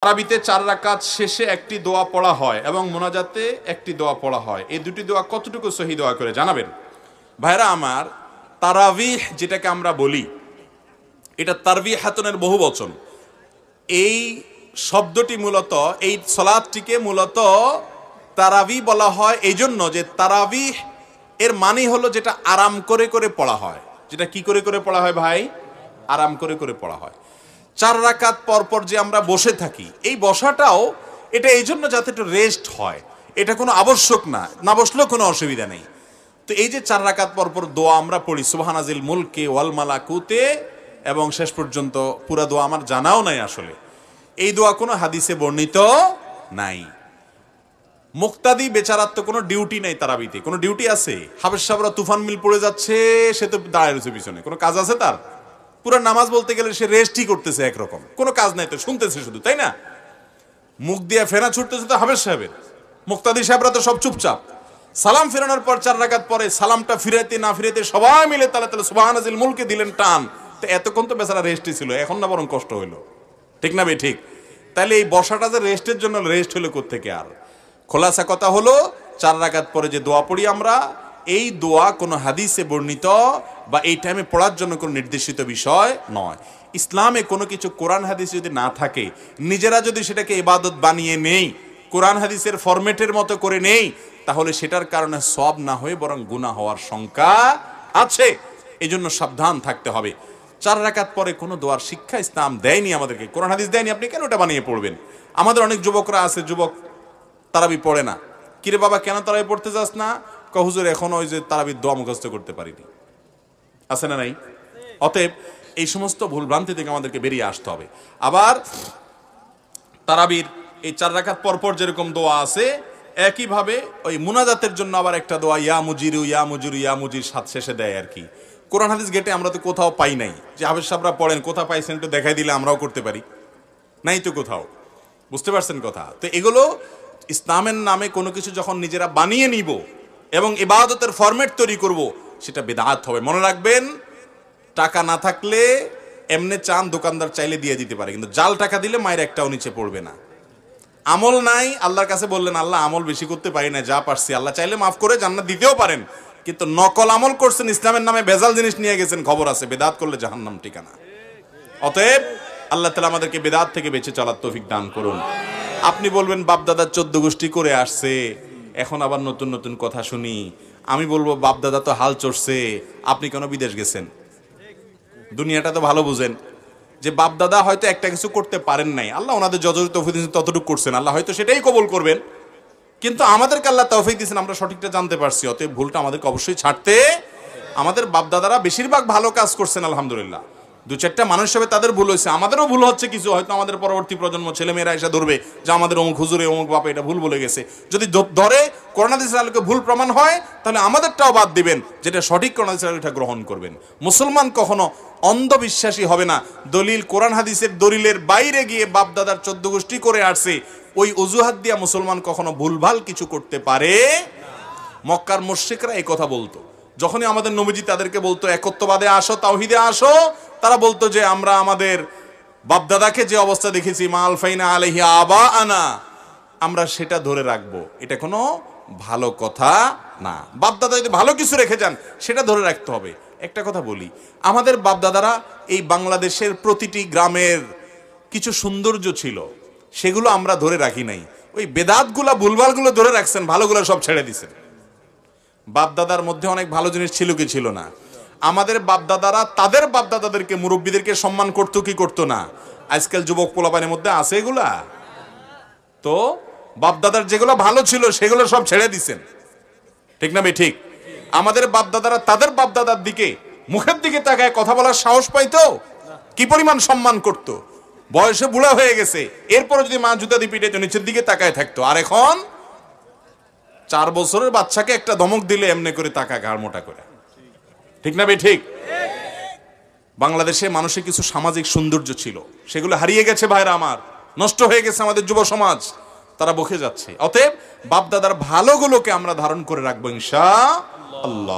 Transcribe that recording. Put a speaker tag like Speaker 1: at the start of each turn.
Speaker 1: তারাবিতে 4 রাকাত শেষে একটি দোয়া পড়া হয় এবং মোনাজাতে একটি দোয়া পড়া হয়। এই দুটি দোয়া কতটুকু সহি দোয়া করে জানাবেন? ভাইরা আমার, তারাবিহ যেটাকে আমরা বলি, এটা তারবিহাতুনের বহু বচন। এই শব্দটি মূলত, এই সালাতটিকে মূলত তারাবি বলা হয় এই জন্য যে তারাবিহ এর মানে হলো যেটা আরাম করে করে পড়া হয়। যেটা কি করে করে পড়া হয় ভাই? আরাম করে করে পড়া হয়। 4 রাকাত পর পর যে আমরা বসে থাকি, এই বসাটাও এটা এই জন্য যাতে একটু রেস্ট হয়। এটা কোনো আবশ্যক না, না বসলেও কোনো অসুবিধা নেই। তো এই যে 4 রাকাত পর পর দোয়া আমরা পড়ি, সুবহানাজিল মুলকে ওয়াল মালাকুতে, এবং শেষ পর্যন্ত পুরা দোয়া আমার জানাও নাই আসলে। এই দোয়া কোনো হাদিসে বর্ণিত নাই। মুক্তাদি বেচারার তো কোনো ডিউটি নাই, তারাবিতে কোনো ডিউটি আছে? হাফেজ সাহেবরা তুফান মিল পড়ে যাচ্ছে, সে তো দাঁড়ায় রয়েছে পিছনে, কোনো কাজ আছে তার? পুরো নামাজ বলতে গেলে সে রেস্টই করতেছে একরকম, কোনো কাজ নাই তো, শুনতেছে শুধু, তাই না? মুখ দিয়ে ফেনা ছুটতেছে তো হাফেজ সাহেবের, মুক্তাদি সাহেবরা তো সব চুপচাপ। সালাম ফেরানোর পর 4 রাকাত পরে সালামটা ফিরাইতে না ফিরাইতে সবাই মিলে তালে তালে সুবহানাজিল মুলকে দিলেন টান। তো এতক্ষণ তো বেচারা রেস্টই ছিল, এখন না বরং কষ্ট হইলো, ঠিক না ভাই? ঠিক। তাহলে এই বসাটা যে রেস্টের জন্য, রেস্ট হলো কোত্থেকে? আর খোলাসা কথা হলো, 4 রাকাত পরে যে দোয়া পড়ি আমরা, এই দোয়া কোনো হাদিসে বর্ণিত বা এই টাইমে পড়ার জন্য কোনো নির্দেশিত বিষয় নয়। ইসলামে কোনো কিছু কোরআন হাদিস যদি না থাকে, নিজেরা যদি সেটাকে ইবাদত বানিয়ে নেই, কোরআন হাদিসের ফরম্যাটের মতো করে নেই, তাহলে সেটার কারণে সওয়াব না হয়ে বরং গুনাহ হওয়ার শঙ্কা আছে। এই জন্য সাবধান থাকতে হবে। 4 রাকাত পরে কোনো দোয়ার শিক্ষা ইসলাম দেয়নি আমাদেরকে, কোরআন হাদিস দেয়নি। আপনি কেন ওটা বানিয়ে পড়বেন? আমাদের অনেক যুবকরা আছে, যুবক তারাবি পড়ে না। কিরে বাবা, কেন তারাবি পড়তে যাস না? হুজুর এখন ওই যে তারাবির দোয়া মুখস্থ করতে পারিনি। আছে না নাই? অতএব এই সমস্ত ভুল ভ্রান্তি থেকে আমাদেরকে বেরিয়ে আসতে হবে। আবার তারাবির এই 4 রাকাত পরপর যেরকম দোয়া আছে, একইভাবে ওই মুনাজাতের জন্য আবার একটা দোয়া, ইয়া মুজিরু ইয়া মুজিরু ইয়া মুজির সাথ শেষে দেয় আর কি। কোরআন হাদিস গেটে আমরা তো কোথাও পাই নাই যে হাফেজ সাহেবরা পড়েন, কোথাও পাইছেন একটু দেখাই দিলে আমরাও করতে পারি, নাই তো কোথাও। বুঝতে পারছেন কথা? তো এগুলো ইসলামের নামে কোনো কিছু যখন নিজেরা বানিয়ে নিব এবং ইবাদতের ফরম্যাট তৈরি করব, সেটা বিদআত হবে। মনে রাখবেন, টাকা না থাকলে এমনি চান দোকানদার চাইলে দিয়ে দিতে পারে, কিন্তু জাল টাকা দিলে মায়ের একটাও নিচে পড়বে না। আমল নাই, আল্লাহর কাছে বললেন আল্লাহ আমল বেশি করতে পারি না, যা পারছি, আল্লাহ চাইলে মাফ করে জান্নাত দিতেও পারেন। কিন্তু নকল আমল করছেন, ইসলামের নামে ভেজাল জিনিস নিয়ে গেছেন, খবর আছে, বেদাত করলে জাহান্নাম ঠিকানা। অতএব আল্লাহ তাআলা আমাদেরকে বেদাত থেকে বেঁচে চলার তৌফিক দান করুন। আপনি বলবেন বাপদাদা 14 গোষ্ঠী করে আসছে, এখন আবার নতুন নতুন কথা শুনি। আমি বলবো বাপদাদা তো হাল চড়ছে, আপনি কেন বিদেশ গেছেন? দুনিয়াটা তো ভালো বুঝেন যে বাপদাদা হয়তো একটা কিছু করতে পারেন নাই, আল্লাহ ওনাদের যতটুকু তৌফিক দিয়েছেন ততটুকু করছেন, আল্লাহ হয়তো সেটাই কবুল করবেন। কিন্তু আমাদেরকে আল্লাহ তৌফিক দিয়েছেন, আমরা সঠিকটা জানতে পারছি। অতএব ভুলটা আমাদেরকে অবশ্যই ছাড়তে। আমাদের বাপদাদারা বেশিরভাগ ভালো কাজ করছেন আলহামদুলিল্লাহ। 2-4টা মানুষ হিসেবে তাদের ভুল হয়েছে, আমাদেরও ভুল হচ্ছে কিছু, হয়তো আমাদের পরবর্তী প্রজন্ম ছেলেমেয়েরা এসে ধরবে যে আমাদের অমুক হুজুরে অমুক বাপে এটা ভুল বলে গেছে। যদি ধরে কোরআন হাদিসের আলোকে ভুল প্রমাণ হয়, তাহলে আমাদেরটাও বাদ দিবেন, যেটা সঠিক কোরআন হাদিসের আলোকে গ্রহণ করবেন। মুসলমান কখনো অন্ধবিশ্বাসী হবে না। দলিল কোরআন হাদিসের দলিলের বাইরে গিয়ে বাপদাদার 14 গোষ্ঠী করে আসছে, ওই অজুহাত দিয়া মুসলমান কখনো ভুলভাল কিছু করতে পারে। মক্কার মুশরিকরা এই কথা বলতো, যখনই আমাদের নবীজি তাদেরকে বলতো একত্ববাদে আসো, তাওহীদে আসো, তারা বলতো যে আমরা আমাদের বাপদাদাকে যে অবস্থা দেখেছি, মা আলফাইনা আলাইহি আবাআনা, আমরা সেটা ধরে রাখবো। এটা কোনো ভালো কথা না। বাপদাদা যদি ভালো কিছু রেখে যান, সেটা ধরে রাখতে হবে। একটা কথা বলি, আমাদের বাপদাদারা এই বাংলাদেশের প্রতিটি গ্রামের কিছু সৌন্দর্য ছিল, সেগুলো আমরা ধরে রাখি নাই। ওই বেদাতগুলা ভুলভালগুলো ধরে রাখছেন, ভালোগুলো সব ছেড়ে দিছেন। বাপদাদার মধ্যে অনেক ভালো জিনিস ছিল কি ছিল না? আমাদের বাপদাদারা তাদের বাপদাদাদেরকে, মুরব্বীদেরকে সম্মান করতো কি করতো না? আজকাল যুবক পোলাপানের মধ্যে আছে এগুলা? তো বাপদাদার যেগুলো ভালো ছিল সেগুলো সব ছেড়ে দিছেন, ঠিক না ভাই? ঠিক। আমাদের বাপদাদারা তাদের বাপদাদার দিকে, মুখের দিকে তাকায় কথা বলার সাহস পাইতো, কি পরিমাণ সম্মান করতো। বয়সে বুড়া হয়ে গেছে, এরপরে যদি মা জুতা দিয়ে পিটাইতো, নিচের দিকে তাকায় থাকতো। আর এখন 4 বছরের বাচ্চাকে একটা ধমক দিলে এমনি করে তাকায় ঘাড় মোটা করে, ঠিক না ভাই? ঠিক। বাংলাদেশে মানুষের কিছু সামাজিক সৌন্দর্য ছিল, সেগুলো হারিয়ে গেছে ভাইরা আমার, নষ্ট হয়ে গেছে আমাদের যুব সমাজ, তারা বকে যাচ্ছে। অতএব বাপদাদার ভালোগুলোকে আমরা ধারণ করে রাখবো ইনশাআল্লাহ।